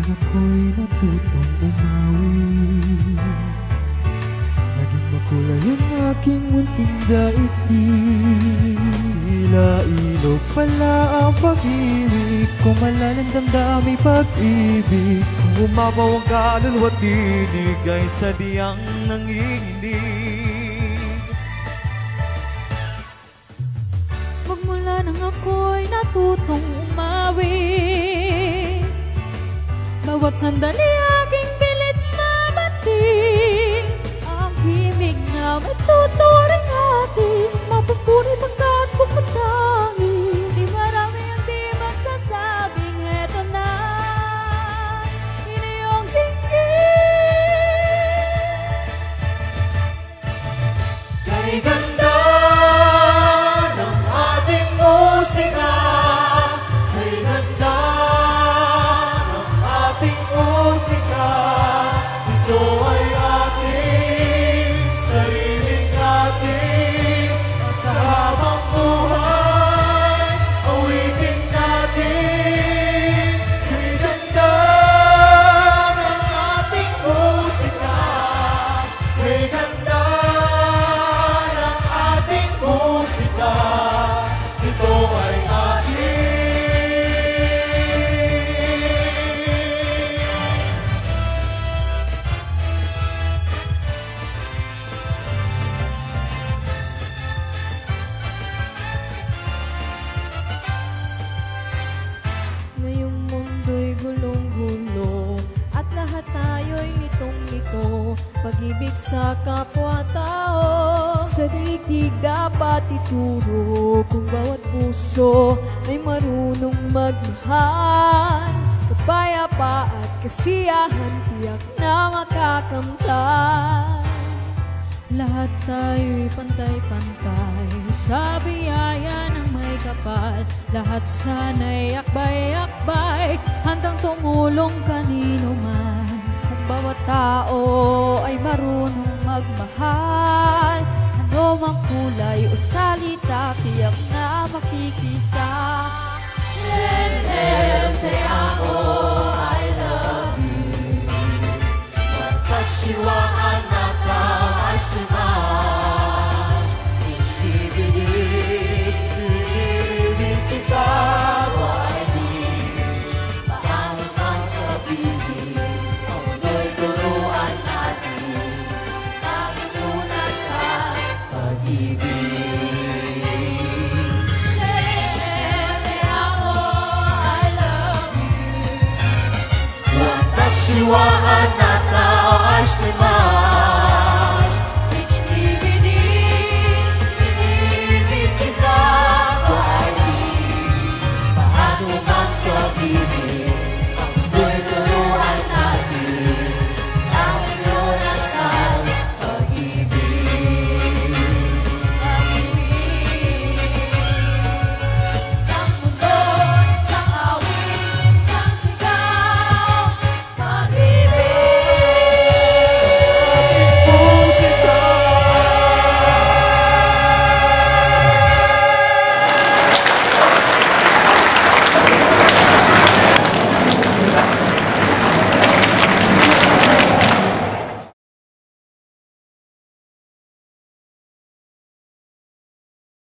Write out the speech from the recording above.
ako'y matutong umawi. Naging makulay ang aking munting daigdig. Tila ilog pala ang pag-ibig, kung malalim damdaming pag-ibig. Kung umabaw ang kaluluwa't tinig ay sadyang nanginginig. Magmula nang ako'y natutong umawi, bawat sandali aking pilit mabating. Ang himig na may tuturing ating mapupunit hanggang bukatangi. Di marami ang di magsasabing heto na iniyong dinggin. Kay ganda ng ating musika, kay ganda ng ating musika, ito ay ating sariling ating. At sa habang buhay, awitin natin. Kay ganda ng ating musika, kay ganda ng ating musika, ito ay ating. Ngayong mundo'y gulong-gulo at lahat tayo'y litong-lito. Pag-ibig sa kapwa-tao sa daigdig dapat ituro. Kung bawat puso ay marunong magmahal, kapayapa at kasiyahan tiyak na makakamtan. Lahat tayo'y pantay-pantay sa biyaya ng may kapal. Lahat sana'y akbay-akbay, handang tumulong kanino man. Kung bawat tao ay marunong magmahal, ano mang kulay o salita, tiyak na makikisa. Gente, te amo, I love you. Watashi wa anata wa shitemasu. Ichibi ni inibig kita, why di paano man sabihin, ang mundo'y turuan natin, tanging lunas sa pag-ibig. Gente, te amo, I love you. Watashi wa anata wa shitemasu. Ichibi ni inibig kita, why di paano man